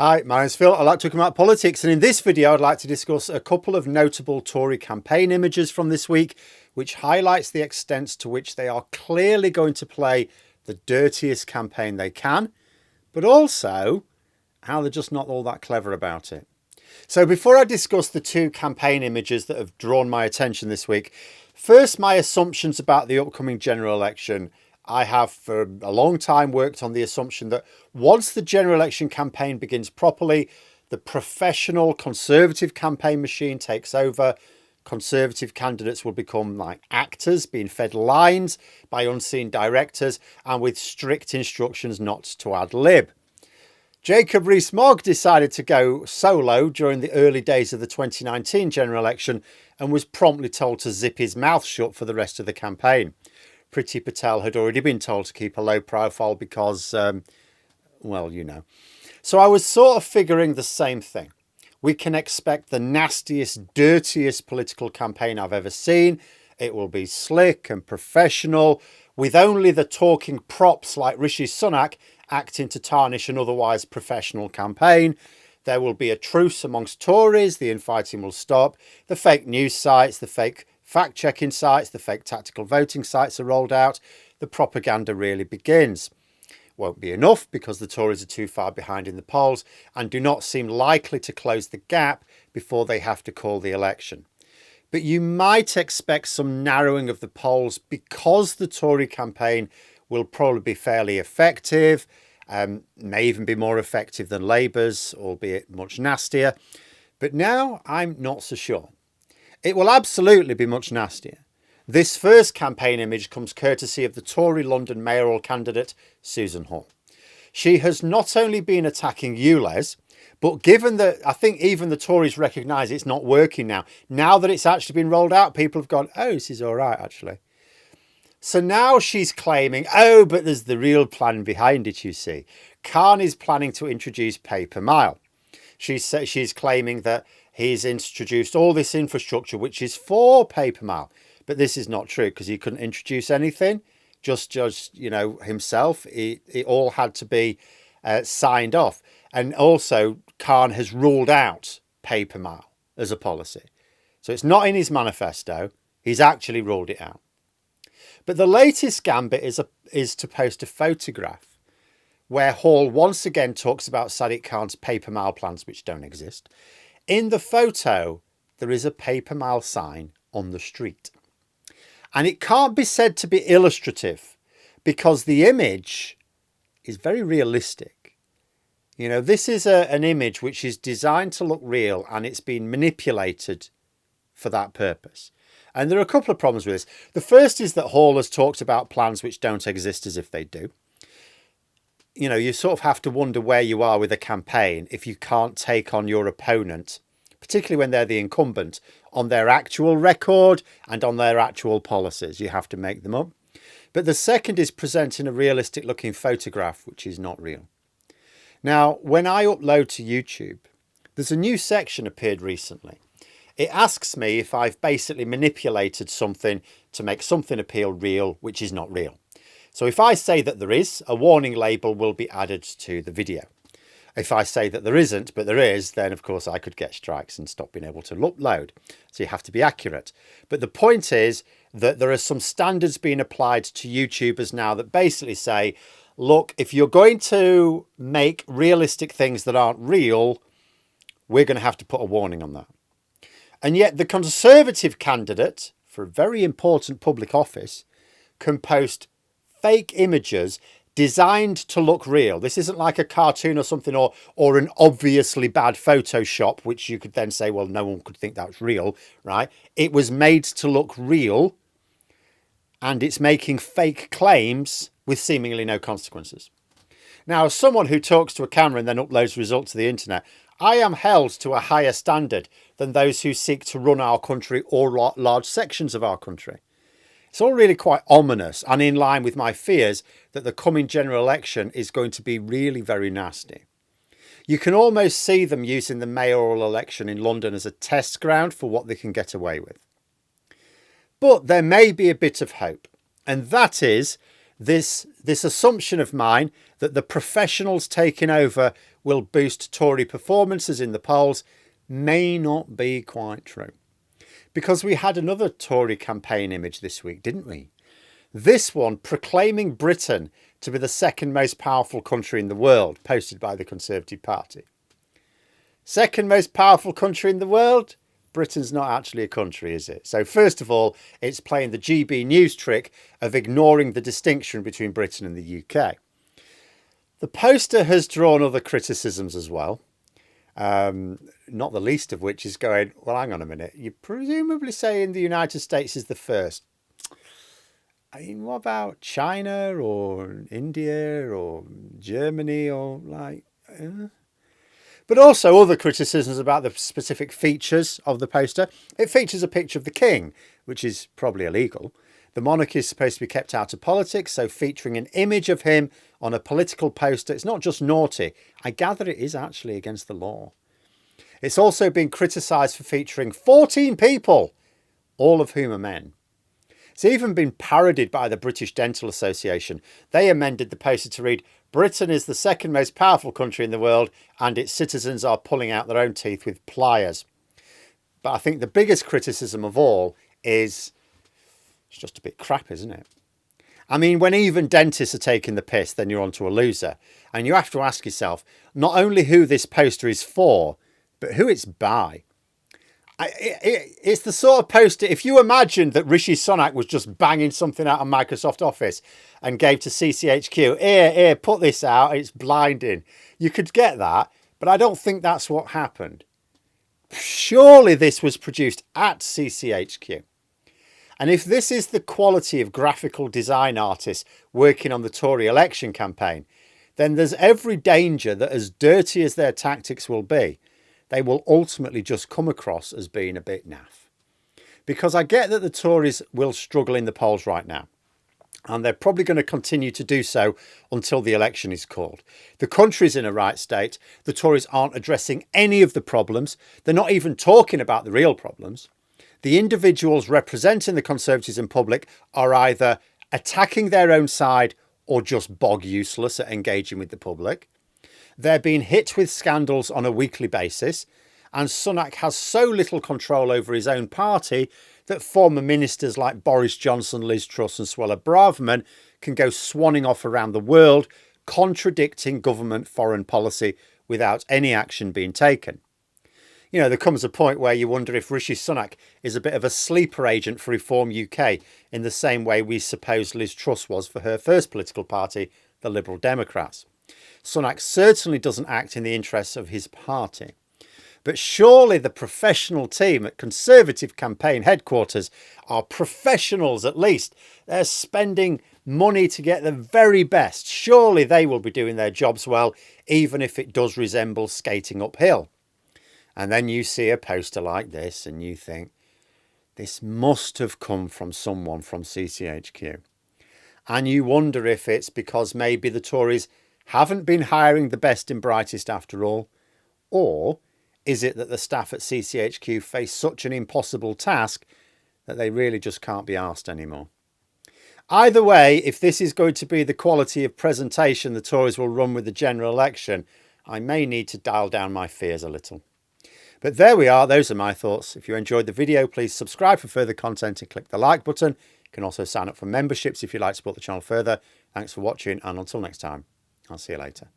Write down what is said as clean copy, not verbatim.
Hi, my name's Phil. I like talking about politics, and in this video I'd like to discuss a couple of notable Tory campaign images from this week, which highlights the extent to which they are clearly going to play the dirtiest campaign they can, but also how they're just not all that clever about it. So before I discuss the two campaign images that have drawn my attention this week, first my assumptions about the upcoming general election. I have for a long time worked on the assumption that once the general election campaign begins properly, the professional Conservative campaign machine takes over. Conservative candidates will become like actors being fed lines by unseen directors and with strict instructions not to ad lib. Jacob Rees-Mogg decided to go solo during the early days of the 2019 general election and was promptly told to zip his mouth shut for the rest of the campaign. Priti Patel had already been told to keep a low profile because, well, you know. So I was sort of figuring the same thing. We can expect the nastiest, dirtiest political campaign I've ever seen. It will be slick and professional, with only the talking props like Rishi Sunak acting to tarnish an otherwise professional campaign. There will be a truce amongst Tories. The infighting will stop. The fake news sites, the fake fact-checking sites, the fake tactical voting sites are rolled out. The propaganda really begins. Won't be enough because the Tories are too far behind in the polls and do not seem likely to close the gap before they have to call the election. But you might expect some narrowing of the polls because the Tory campaign will probably be fairly effective, may even be more effective than Labour's, albeit much nastier. But now I'm not so sure. It will absolutely be much nastier. This first campaign image comes courtesy of the Tory London mayoral candidate, Susan Hall. She has not only been attacking ULEZ, but given that I think even the Tories recognise it's not working now that it's actually been rolled out, people have gone, oh, this is all right, actually. So now she's claiming, oh, but there's the real plan behind it, you see. Khan is planning to introduce pay per mile. She's claiming that he's introduced all this infrastructure, which is for pay per mile. But this is not true because he couldn't introduce anything, just himself. It all had to be signed off. And also, Khan has ruled out pay per mile as a policy. So it's not in his manifesto. He's actually ruled it out. But the latest gambit is to post a photograph where Hall once again talks about Sadiq Khan's pay per mile plans, which don't exist. In the photo, there is a pay per mile sign on the street. And it can't be said to be illustrative because the image is very realistic. You know, this is an image which is designed to look real and it's been manipulated for that purpose. And there are a couple of problems with this. The first is that Hall has talked about plans which don't exist as if they do. You know, you sort of have to wonder where you are with a campaign if you can't take on your opponent, particularly when they're the incumbent, on their actual record and on their actual policies. You have to make them up. But the second is presenting a realistic looking photograph, which is not real. Now, when I upload to YouTube, there's a new section appeared recently. It asks me if I've basically manipulated something to make something appear real, which is not real. So if I say that there is, a warning label will be added to the video. If I say that there isn't, but there is, then of course I could get strikes and stop being able to upload. So you have to be accurate. But the point is that there are some standards being applied to YouTubers now that basically say, look, if you're going to make realistic things that aren't real, we're going to have to put a warning on that. And yet the Conservative candidate for a very important public office can post fake images designed to look real. This isn't like a cartoon or something or an obviously bad Photoshop, which you could then say, well, no one could think that's real, right? It was made to look real and it's making fake claims with seemingly no consequences. Now, as someone who talks to a camera and then uploads results to the internet, I am held to a higher standard than those who seek to run our country or large sections of our country. It's all really quite ominous and in line with my fears that the coming general election is going to be really very nasty. You can almost see them using the mayoral election in London as a test ground for what they can get away with. But there may be a bit of hope, and that is this assumption of mine that the professionals taking over will boost Tory performances in the polls may not be quite true. Because we had another Tory campaign image this week, didn't we? This one proclaiming Britain to be the second most powerful country in the world, posted by the Conservative Party. Second most powerful country in the world? Britain's not actually a country, is it? So first of all, it's playing the GB News trick of ignoring the distinction between Britain and the UK. The poster has drawn other criticisms as well. Not the least of which is going, well, hang on a minute. You're presumably saying the United States is the first. I mean, what about China or India or Germany or like... But also other criticisms about the specific features of the poster. It features a picture of the king, which is probably illegal. The monarchy is supposed to be kept out of politics, so featuring an image of him on a political poster, it's not just naughty. I gather it is actually against the law. It's also been criticised for featuring 14 people, all of whom are men. It's even been parodied by the British Dental Association. They amended the poster to read, Britain is the second most powerful country in the world and its citizens are pulling out their own teeth with pliers. But I think the biggest criticism of all is it's just a bit crap, isn't it? I mean, when even dentists are taking the piss, then you're onto a loser. And you have to ask yourself, not only who this poster is for, but who it's by. It's the sort of poster, if you imagined that Rishi Sunak was just banging something out of Microsoft Office and gave to CCHQ, here, put this out, it's blinding. You could get that, but I don't think that's what happened. Surely this was produced at CCHQ. And if this is the quality of graphical design artists working on the Tory election campaign, then there's every danger that as dirty as their tactics will be, they will ultimately just come across as being a bit naff. Because I get that the Tories will struggle in the polls right now. And they're probably going to continue to do so until the election is called. The country's in a right state. The Tories aren't addressing any of the problems. They're not even talking about the real problems. The individuals representing the Conservatives in public are either attacking their own side or just bog useless at engaging with the public. They're being hit with scandals on a weekly basis, and Sunak has so little control over his own party that former ministers like Boris Johnson, Liz Truss and Suella Braverman can go swanning off around the world, contradicting government foreign policy without any action being taken. You know, there comes a point where you wonder if Rishi Sunak is a bit of a sleeper agent for Reform UK in the same way we suppose Liz Truss was for her first political party, the Liberal Democrats. Sunak certainly doesn't act in the interests of his party. But surely the professional team at Conservative campaign headquarters are professionals at least. They're spending money to get the very best. Surely they will be doing their jobs well, even if it does resemble skating uphill. And then you see a poster like this and you think, this must have come from someone from CCHQ. And you wonder if it's because maybe the Tories haven't been hiring the best and brightest after all, or is it that the staff at CCHQ face such an impossible task that they really just can't be asked anymore? Either way, if this is going to be the quality of presentation the Tories will run with the general election, I may need to dial down my fears a little. But there we are, those are my thoughts. If you enjoyed the video, please subscribe for further content and click the like button. You can also sign up for memberships if you'd like to support the channel further. Thanks for watching, and until next time, I'll see you later.